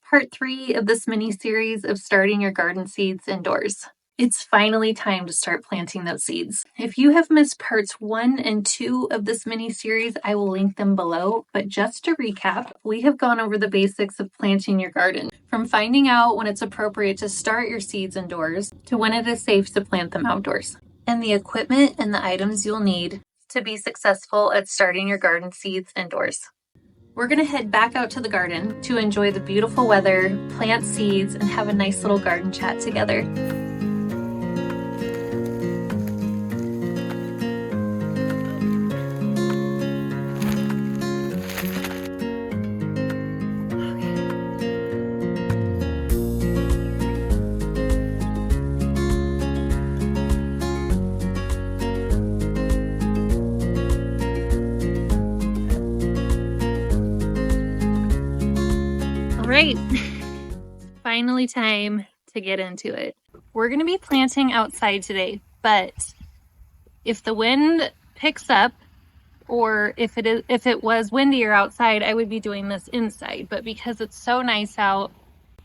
Part 3 of this mini series of starting your garden seeds indoors. It's finally time to start planting those seeds. If you have missed parts 1 and 2 of this mini series, I will link them below. But just to recap, we have gone over the basics of planting your garden, from finding out when it's appropriate to start your seeds indoors to when it is safe to plant them outdoors, and the equipment and the items you'll need to be successful at starting your garden seeds indoors. We're going to head back out to the garden to enjoy the beautiful weather, plant seeds, and have a nice little garden chat together. All right, finally time to get into it. We're going to be planting outside today, but if the wind picks up, or if it was windier outside, I would be doing this inside. But because it's so nice out,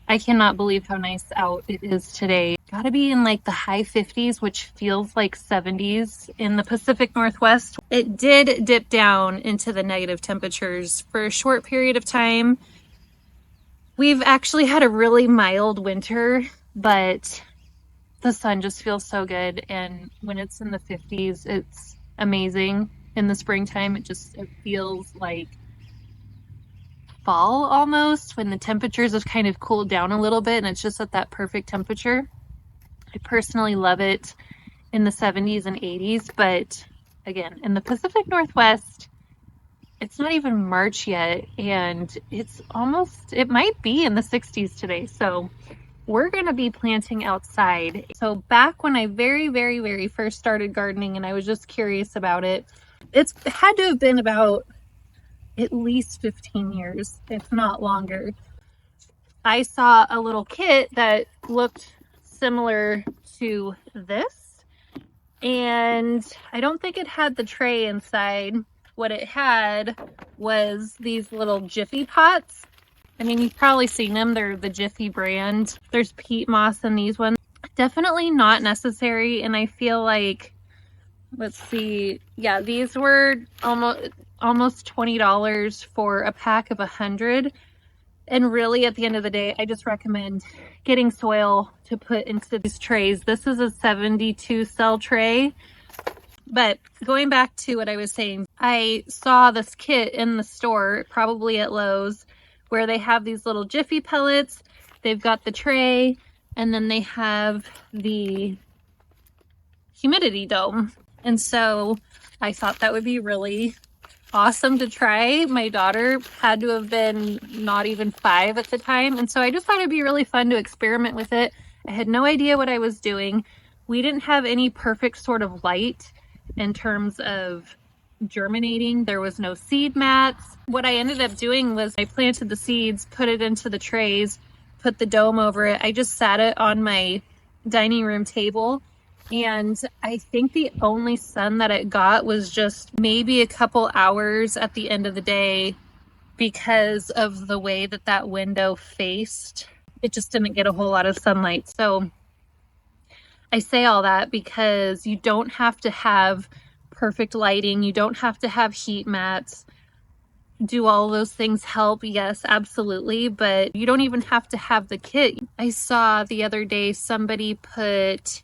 I cannot believe how nice out it is today. Gotta be in like the high 50s, which feels like 70s in the Pacific Northwest. It did dip down into the negative temperatures for a short period of time. We've actually had a really mild winter, but the sun just feels so good. And when it's in the 50s, it's amazing. In the springtime, it feels like fall almost, when the temperatures have kind of cooled down a little bit and it's just at that perfect temperature. I personally love it in the 70s and 80s, but again, in the Pacific Northwest, it's not even March yet, and it might be in the 60s today. So we're going to be planting outside. So back when I very first started gardening and I was just curious about it, it's had to have been about at least 15 years, if not longer. I saw a little kit that looked similar to this, and I don't think it had the tray inside. What it had was these little Jiffy pots. I mean, you've probably seen them. They're the Jiffy brand. There's peat moss in these ones. Definitely not necessary, and I feel like, let's see, yeah, these were almost $20 for a pack of 100. And really, at the end of the day, I just recommend getting soil to put into these trays. This is a 72 cell tray. But going back to what I was saying, I saw this kit in the store, probably at Lowe's, where they have these little Jiffy pellets. They've got the tray, and then they have the humidity dome. And so I thought that would be really awesome to try. My daughter had to have been not even 5 at the time. And so I just thought it'd be really fun to experiment with it. I had no idea what I was doing. We didn't have any perfect sort of light in terms of germinating. There was no seed mats. What I ended up doing was I planted the seeds, put it into the trays, put the dome over it. I just sat it on my dining room table. And I think the only sun that it got was just maybe a couple hours at the end of the day because of the way that window faced. It just didn't get a whole lot of sunlight. So I say all that because you don't have to have perfect lighting. You don't have to have heat mats. Do all those things help? Yes, absolutely. But you don't even have to have the kit. I saw the other day somebody put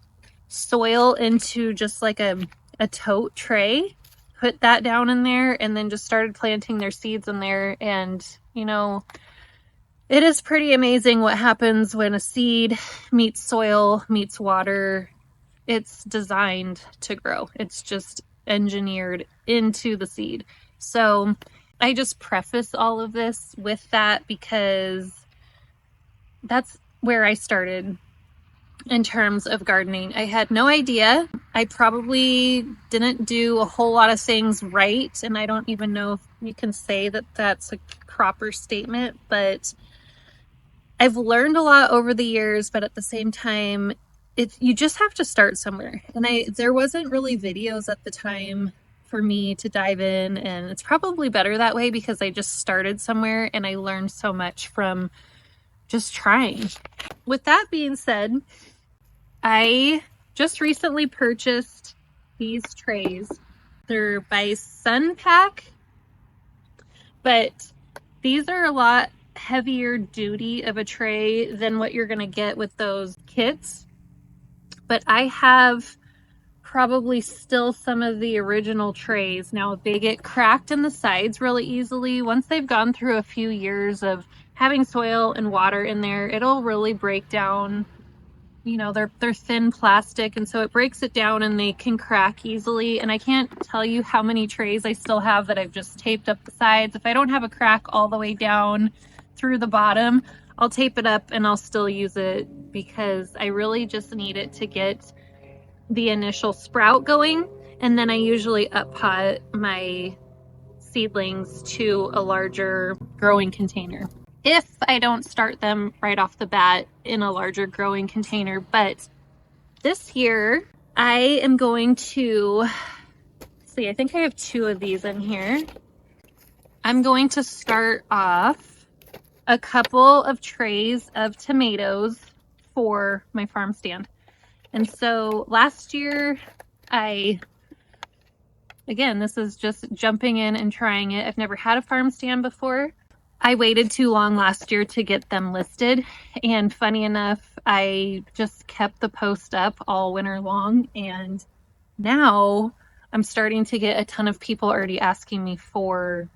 soil into just like a tote tray, put that down in there, and then just started planting their seeds in there. And you know, it is pretty amazing what happens when a seed meets soil, meets water. It's designed to grow. It's just engineered into the seed. So I just preface all of this with that because that's where I started in terms of gardening. I had no idea. I probably didn't do a whole lot of things right, and I don't even know if you can say that that's a proper statement, but I've learned a lot over the years. But at the same time, you just have to start somewhere. And there wasn't really videos at the time for me to dive in, and it's probably better that way because I just started somewhere and I learned so much from just trying. With that being said, I just recently purchased these trays. They're by Sunpack, but these are a lot heavier duty of a tray than what you're gonna get with those kits. But I have probably still some of the original trays. Now they get cracked in the sides really easily. Once they've gone through a few years of having soil and water in there, it'll really break down. You know, they're thin plastic, and so it breaks it down and they can crack easily. And I can't tell you how many trays I still have that I've just taped up the sides. If I don't have a crack all the way down through the bottom, I'll tape it up and I'll still use it, because I really just need it to get the initial sprout going. And then I usually up pot my seedlings to a larger growing container if I don't start them right off the bat in a larger growing container. But this year I am going to see, I think I have 2 of these in here. I'm going to start off a couple of trays of tomatoes for my farm stand. And so last year again, this is just jumping in and trying it. I've never had a farm stand before. I waited too long last year to get them listed, and funny enough, I just kept the post up all winter long, and now I'm starting to get a ton of people already asking me for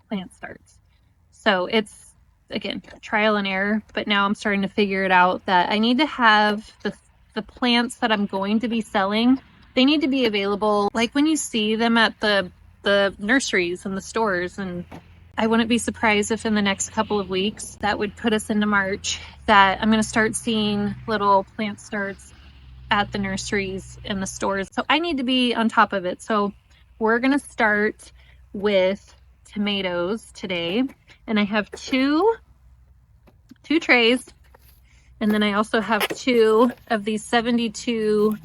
plant starts. So it's, again, trial and error, but now I'm starting to figure it out that I need to have the plants that I'm going to be selling, they need to be available like when you see them at the nurseries and the stores. And I wouldn't be surprised if in the next couple of weeks, that would put us into March, that I'm going to start seeing little plant starts at the nurseries and the stores. So I need to be on top of it. So we're going to start with tomatoes today. And I have two trays. And then I also have 2 of these 72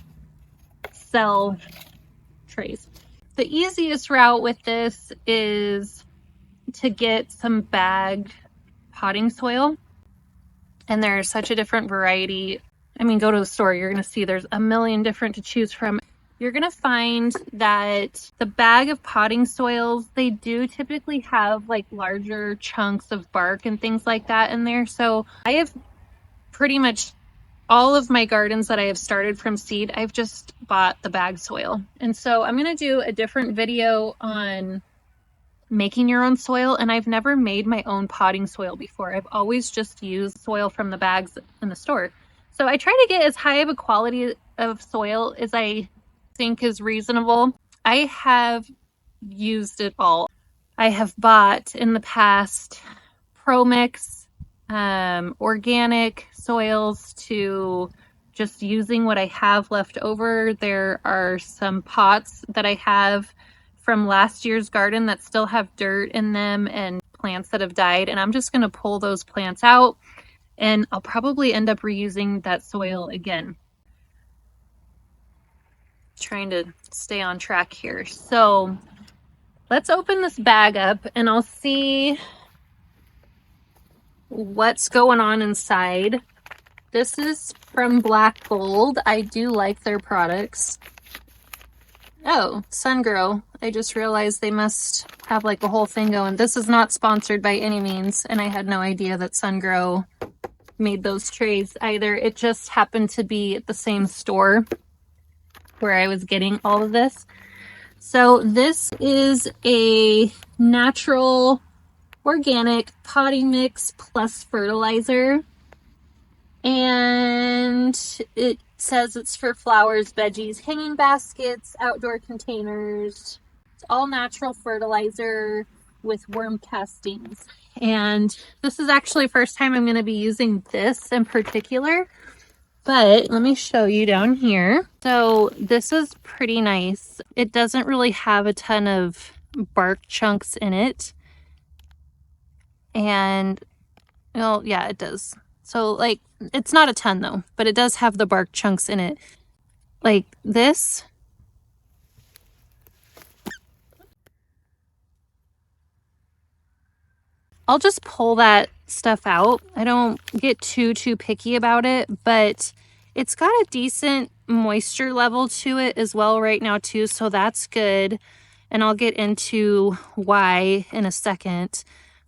cell trays. The easiest route with this is to get some bagged potting soil. And there's such a different variety. I mean, go to the store, you're gonna see there's a million different to choose from. You're gonna find that the bag of potting soils, they do typically have like larger chunks of bark and things like that in there. So I have pretty much all of my gardens that I have started from seed, I've just bought the bag soil. And so I'm gonna do a different video on making your own soil, and I've never made my own potting soil before. I've always just used soil from the bags in the store. So I try to get as high of a quality of soil as I think is reasonable. I have used it all. I have bought in the past Pro Mix, organic soils, to just using what I have left over. There are some pots that I have from last year's garden that still have dirt in them and plants that have died, and I'm just going to pull those plants out, and I'll probably end up reusing that soil again. Trying to stay on track here. So let's open this bag up and I'll see what's going on inside. This is from Black Gold. I do like their products. Oh, Sungrow. I just realized they must have like a whole thing going. This is not sponsored by any means, and I had no idea that Sungrow made those trays either. It just happened to be at the same store where I was getting all of this. So this is a natural organic potting mix plus fertilizer, and it says it's for flowers, veggies, hanging baskets, outdoor containers. It's all natural fertilizer with worm castings. And this is actually the first time I'm going to be using this in particular, but let me show you down here. So this is pretty nice. It doesn't really have a ton of bark chunks in it. And, well, yeah, it does. So, like, it's not a ton, though, but it does have the bark chunks in it. Like this. I'll just pull that stuff out. I don't get too picky about it, but it's got a decent moisture level to it as well right now too, so that's good. And I'll get into why in a second.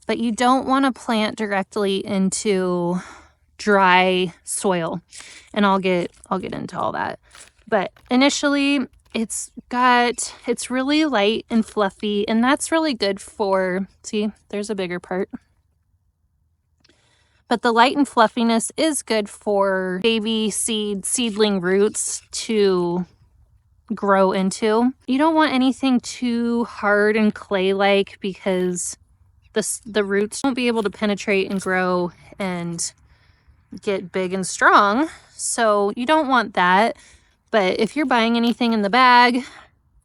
But you don't want to plant directly into dry soil, and I'll get into all that. But initially it's really light and fluffy, and that's really good for, see, there's a bigger part. But the light and fluffiness is good for baby seedling roots to grow into. You don't want anything too hard and clay-like, because the roots won't be able to penetrate and grow and get big and strong. So you don't want that. But if you're buying anything in the bag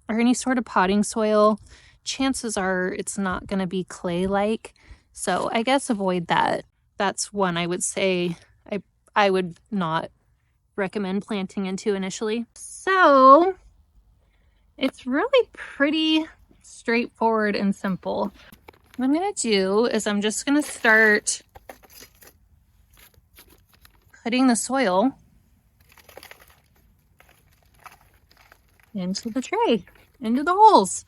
or any sort of potting soil, chances are it's not going to be clay-like. So I guess avoid that. That's one I would say I would not recommend planting into initially. So it's really pretty straightforward and simple. What I'm going to do is I'm just going to start putting the soil into the tray, into the holes,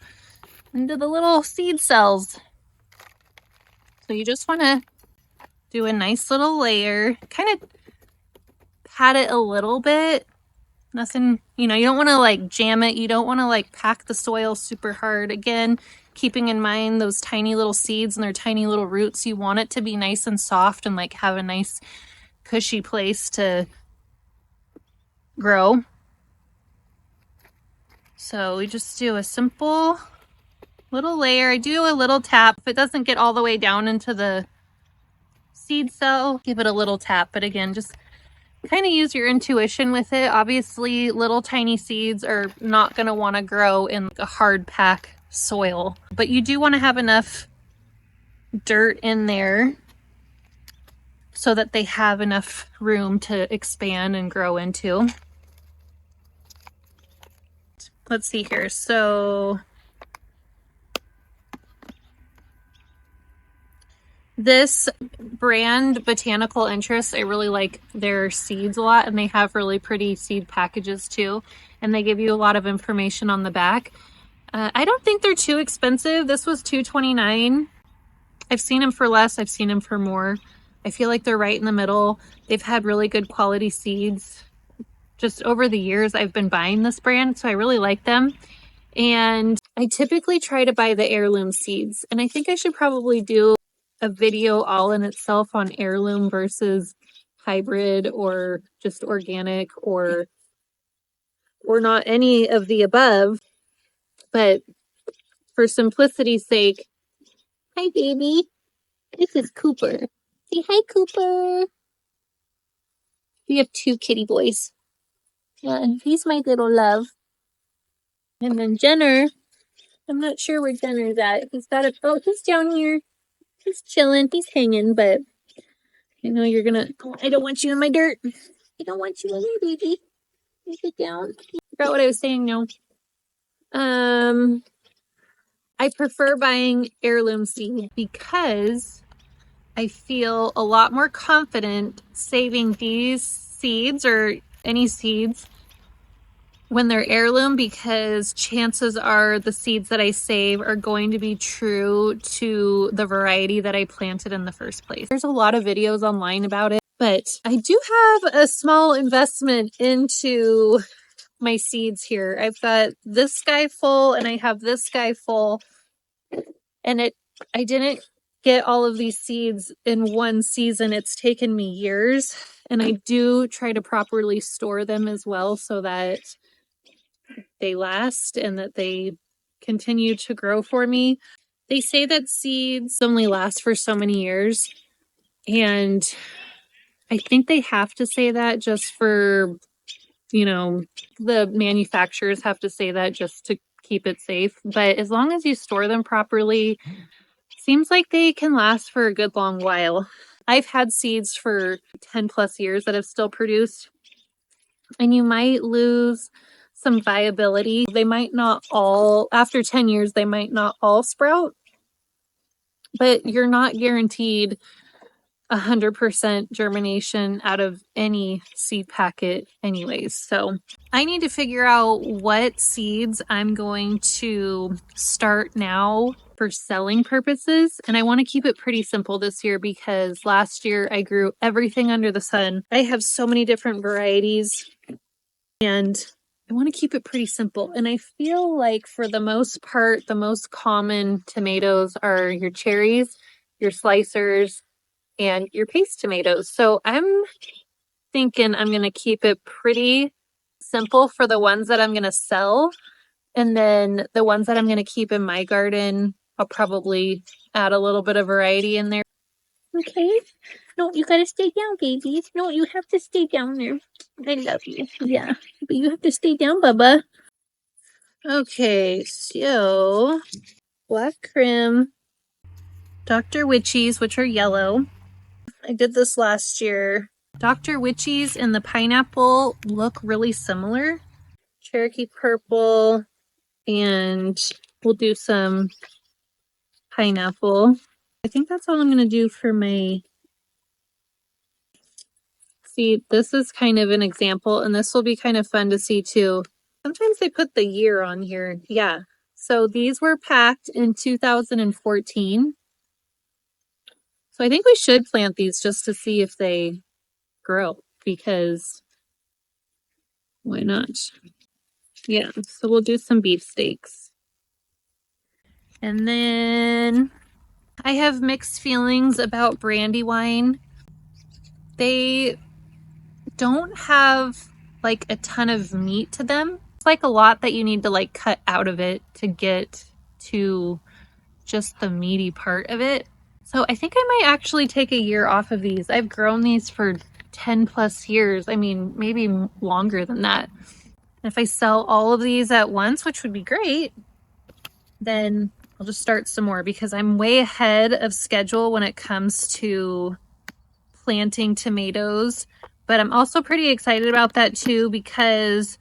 into the little seed cells. So you just want to do a nice little layer, kind of pat it a little bit. Nothing, you know, you don't want to like jam it. You don't want to like pack the soil super hard. Again, keeping in mind those tiny little seeds and their tiny little roots, you want it to be nice and soft and like have a nice cushy place to grow. So we just do a simple little layer. I do a little tap. If it doesn't get all the way down into the seed cell, give it a little tap. But again, just kind of use your intuition with it. Obviously, little tiny seeds are not going to want to grow in a hard pack soil, but you do want to have enough dirt in there so that they have enough room to expand and grow into. Let's see here. So this brand, Botanical Interest, I really like their seeds a lot, and they have really pretty seed packages too, and they give you a lot of information on the back. I don't think they're too expensive. This was $2.29. I've seen them for less, I've seen them for more. I feel like they're right in the middle. They've had really good quality seeds. Just over the years I've been buying this brand, so I really like them. And I typically try to buy the heirloom seeds, and I think I should probably do a video all in itself on heirloom versus hybrid or just organic or not any of the above. But for simplicity's sake, hi baby, this is Cooper. Say hi, Cooper. We have two kitty boys. Yeah, and he's my little love. And then Jenner, I'm not sure where Jenner's at. He's got a, oh, he's down here. He's chilling, he's hanging, but I know you're gonna, I don't want you in my dirt. I don't want you in there, baby. You get down. I forgot what I was saying now. I prefer buying heirloom seed because I feel a lot more confident saving these seeds or any seeds when they're heirloom, because chances are the seeds that I save are going to be true to the variety that I planted in the first place. There's a lot of videos online about it, but I do have a small investment into my seeds here. I've got this guy full and I have this guy full, and I didn't get all of these seeds in one season. It's taken me years, and I do try to properly store them as well so that they last and that they continue to grow for me. They say that seeds only last for so many years, and I think they have to say that just for, you know, the manufacturers have to say that just to keep it safe. But as long as you store them properly, seems like they can last for a good long while. I've had seeds for 10 plus years that have still produced, and you might lose some viability. They might not all, after 10 years, they might not all sprout, but you're not guaranteed 100% germination out of any seed packet anyways. So I need to figure out what seeds I'm going to start now for selling purposes. And I want to keep it pretty simple this year because last year I grew everything under the sun. I have so many different varieties and I want to keep it pretty simple. And I feel like for the most part, the most common tomatoes are your cherries, your slicers, and your paste tomatoes. So I'm thinking I'm going to keep it pretty simple for the ones that I'm going to sell. And then the ones that I'm going to keep in my garden, I'll probably add a little bit of variety in there. Okay. No, you gotta stay down, baby. No, you have to stay down there. I love you. Yeah, but you have to stay down, Bubba. Okay, so black crim, Dr. Witchies, which are yellow. I did this last year. Dr. Witchies and the pineapple look really similar. Cherokee purple, and we'll do some pineapple. I think that's all I'm going to do for my seed. This is kind of an example, and this will be kind of fun to see too. Sometimes they put the year on here. Yeah. So these were packed in 2014. So I think we should plant these just to see if they grow, because why not? Yeah, so we'll do some beefsteaks. And then I have mixed feelings about Brandywine. They don't have like a ton of meat to them. It's like a lot that you need to like cut out of it to get to just the meaty part of it. So I think I might actually take a year off of these. I've grown these for 10 plus years. I mean, maybe longer than that. If I sell all of these at once, which would be great, then I'll just start some more because I'm way ahead of schedule when it comes to planting tomatoes. But I'm also pretty excited about that too because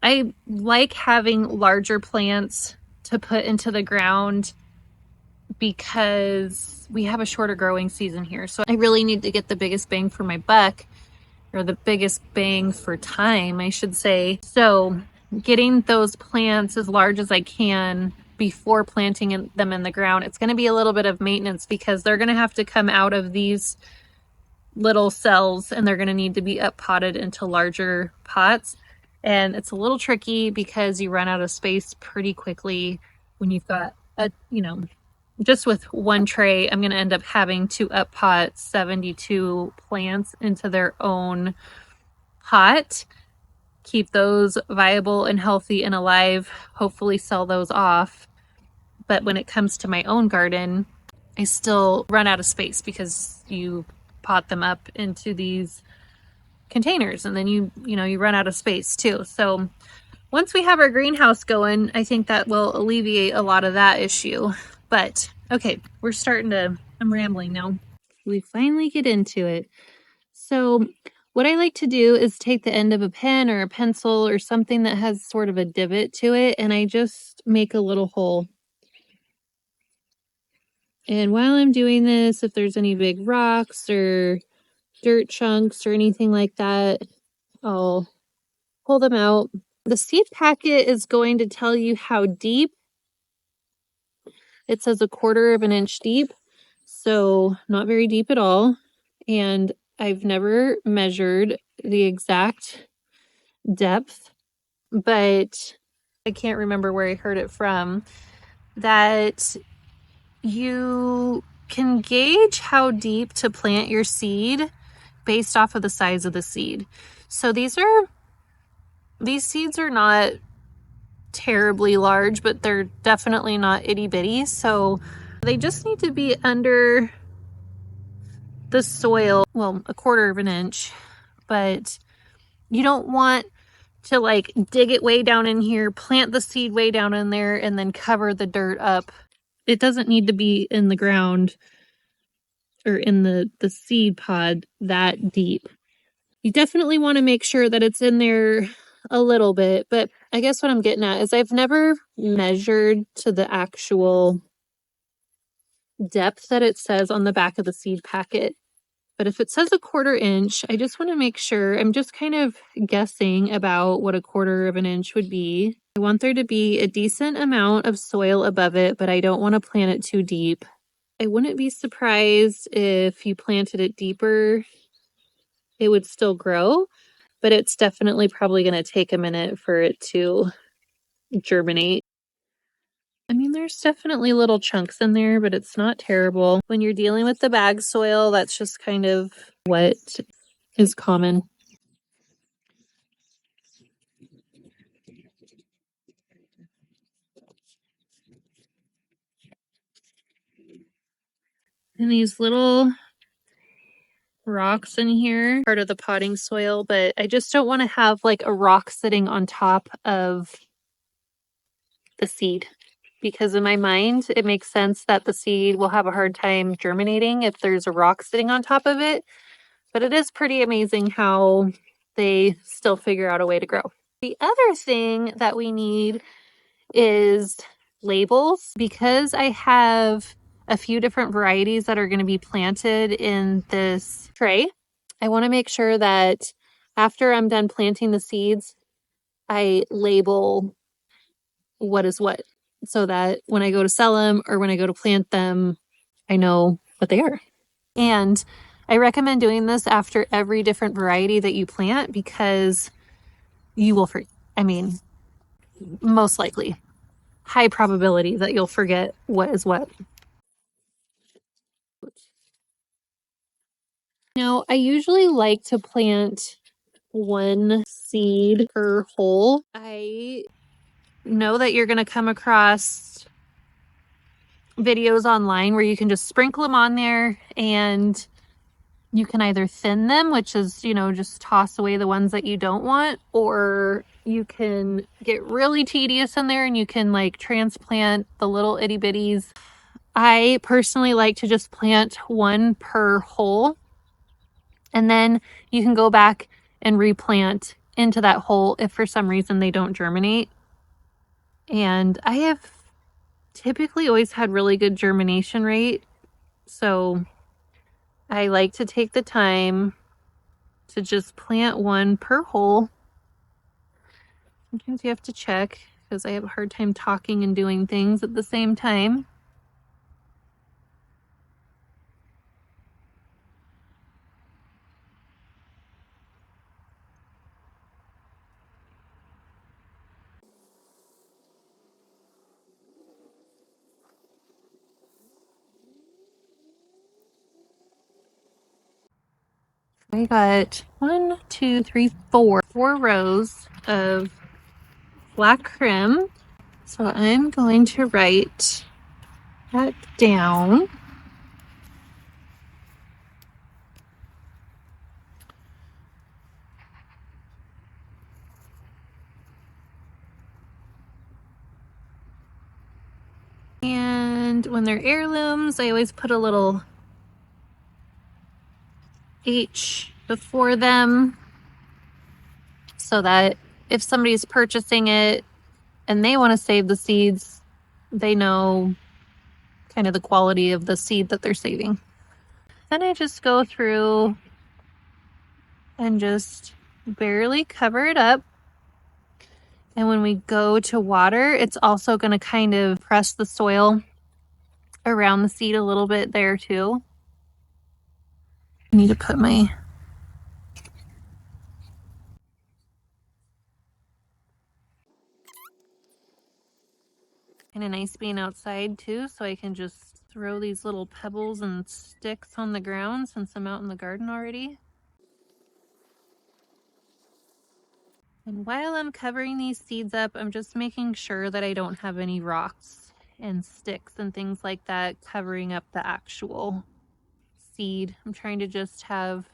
I like having larger plants to put into the ground because we have a shorter growing season here. So I really need to get the biggest bang for my buck, or the biggest bang for time, I should say. So getting those plants as large as I can before planting them in the ground, it's going to be a little bit of maintenance because they're going to have to come out of these little cells and they're going to need to be up potted into larger pots. And it's a little tricky because you run out of space pretty quickly when you've got a, just with one tray, I'm going to end up having to up pot 72 plants into their own pot, keep those viable and healthy and alive, hopefully sell those off. But when it comes to my own garden, I still run out of space because you pot them up into these containers and then you run out of space too. So once we have our greenhouse going, I think that will alleviate a lot of that issue. But okay, I'm rambling now. We finally get into it. So what I like to do is take the end of a pen or a pencil or something that has sort of a divot to it, and I just make a little hole. And while I'm doing this, if there's any big rocks or dirt chunks or anything like that, I'll pull them out. The seed packet is going to tell you how deep. It says 1/4 of an inch deep, so not very deep at all. And I've never measured the exact depth, but I can't remember where I heard it from, that you can gauge how deep to plant your seed based off of the size of the seed. So these seeds are not terribly large, but they're definitely not itty bitty. So they just need to be under the soil, well, 1/4 of an inch, but you don't want to like dig it way down in here, plant the seed way down in there, and then cover the dirt up. It doesn't need to be in the ground or in the seed pod that deep. You definitely want to make sure that it's in there a little bit, but I guess what I'm getting at is I've never measured to the actual depth that it says on the back of the seed packet. But if it says 1/4 inch, I just want to make sure. I'm just kind of guessing about what 1/4 of an inch would be. I want there to be a decent amount of soil above it, but I don't want to plant it too deep. I wouldn't be surprised if you planted it deeper, it would still grow, but it's definitely probably going to take a minute for it to germinate. I mean, there's definitely little chunks in there, but it's not terrible. When you're dealing with the bag soil, that's just kind of what is common. And these little rocks in here, part of the potting soil, but I just don't want to have like a rock sitting on top of the seed, because in my mind, it makes sense that the seed will have a hard time germinating if there's a rock sitting on top of it. But it is pretty amazing how they still figure out a way to grow. The other thing that we need is labels. Because I have a few different varieties that are going to be planted in this tray, I want to make sure that after I'm done planting the seeds, I label what is what, so that when I go to sell them or when I go to plant them, I know what they are. And I recommend doing this after every different variety that you plant, because you will forget. I mean, most likely, high probability that you'll forget what is what. Now, I usually like to plant one seed per hole. I know that you're going to come across videos online where you can just sprinkle them on there, and you can either thin them, which is, just toss away the ones that you don't want, or you can get really tedious in there and you can like transplant the little itty bitties. I personally like to just plant one per hole, and then you can go back and replant into that hole if for some reason they don't germinate. And I have typically always had really good germination rate, so I like to take the time to just plant one per hole. Sometimes you have to check because I have a hard time talking and doing things at the same time. I got 1, 2, 3, 4 rows of black creme. So I'm going to write that down. And when they're heirlooms, I always put a little H before them, so that if somebody's purchasing it and they want to save the seeds, they know kind of the quality of the seed that they're saving. Then I just go through and just barely cover it up. And when we go to water, it's also going to kind of press the soil around the seed a little bit there too. I need to put my kind of nice being outside too, so I can just throw these little pebbles and sticks on the ground since I'm out in the garden already. And while I'm covering these seeds up, I'm just making sure that I don't have any rocks and sticks and things like that covering up the actual seed. I'm trying to just have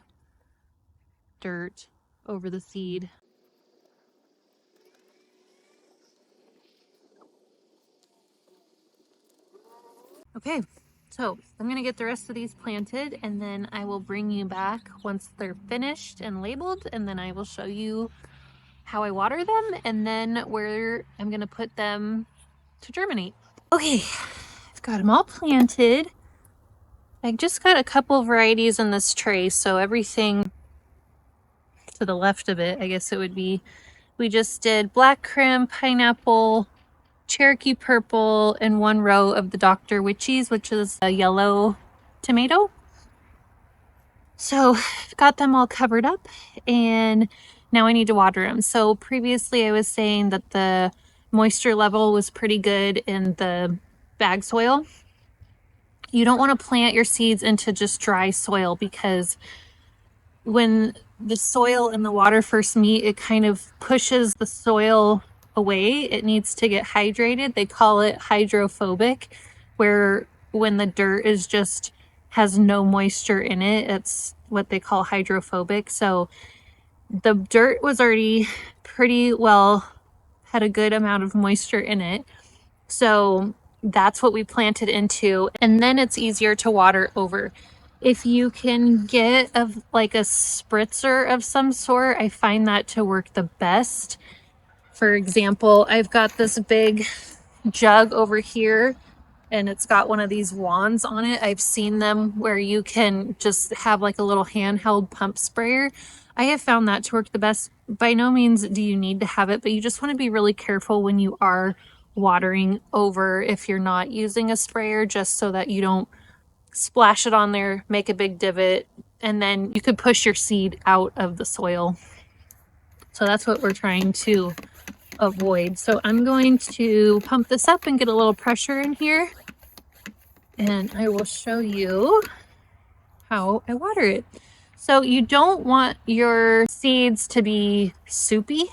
dirt over the seed. Okay, so I'm gonna get the rest of these planted, and then I will bring you back once they're finished and labeled, and then I will show you how I water them and then where I'm gonna put them to germinate. Okay, I've got them all planted. I just got a couple varieties in this tray, so everything to the left of it, I guess it would be, we just did black crim, pineapple, Cherokee purple, and one row of the Dr. Witchies, which is a yellow tomato. So got them all covered up, and now I need to water them. So previously I was saying that the moisture level was pretty good in the bag soil. You don't want to plant your seeds into just dry soil, because when the soil and the water first meet, it kind of pushes the soil away. It needs to get hydrated. They call it hydrophobic, where when the dirt is just has no moisture in it, it's what they call hydrophobic. So the dirt was already pretty well, had a good amount of moisture in it. So that's what we planted into, and then it's easier to water over. If you can get like a spritzer of some sort, I find that to work the best. For example, I've got this big jug over here, and it's got one of these wands on it. I've seen them where you can just have like a little handheld pump sprayer. I have found that to work the best. By no means do you need to have it, but you just want to be really careful when you are watering over if you're not using a sprayer, just so that you don't splash it on there, make a big divot, and then you could push your seed out of the soil. So that's what we're trying to avoid. So I'm going to pump this up and get a little pressure in here, and I will show you how I water it. So you don't want your seeds to be soupy,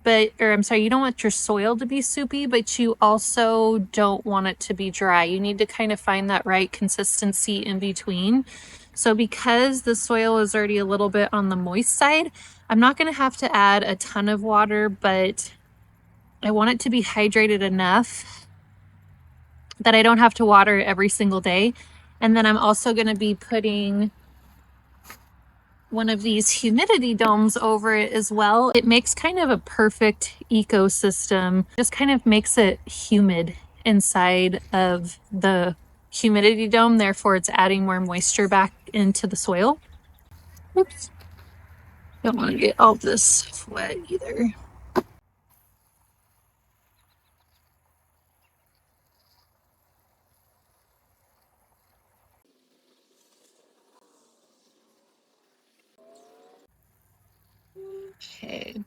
you don't want your soil to be soupy, but you also don't want it to be dry. You need to kind of find that right consistency in between. So because the soil is already a little bit on the moist side, I'm not going to have to add a ton of water, but I want it to be hydrated enough that I don't have to water it every single day. And then I'm also going to be putting one of these humidity domes over it as well. It makes kind of a perfect ecosystem, just kind of makes it humid inside of the humidity dome. Therefore, it's adding more moisture back into the soil. Oops. Don't want to get all this wet either. Okay.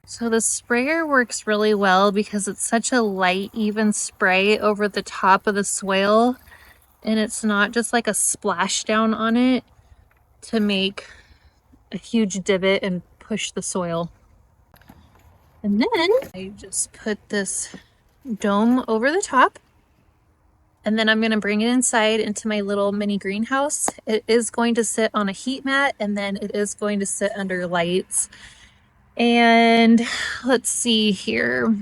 So the sprayer works really well because it's such a light, even spray over the top of the soil, and it's not just like a splashdown on it to make a huge divot and push the soil. And then I just put this dome over the top, and then I'm going to bring it inside into my little mini greenhouse. It is going to sit on a heat mat, and then it is going to sit under lights. And let's see here.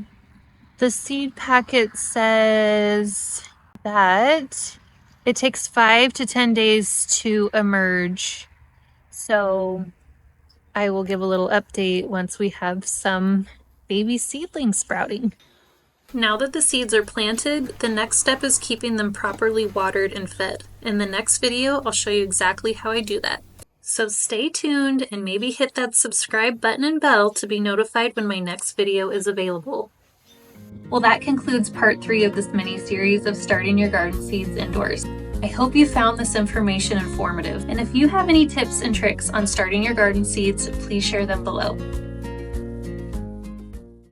The seed packet says that it takes 5 to 10 days to emerge. So I will give a little update once we have some baby seedlings sprouting. Now that the seeds are planted, the next step is keeping them properly watered and fed. In the next video, I'll show you exactly how I do that. So stay tuned and maybe hit that subscribe button and bell to be notified when my next video is available. Well, that concludes part 3 of this mini-series of starting your garden seeds indoors. I hope you found this information informative, and if you have any tips and tricks on starting your garden seeds, please share them below.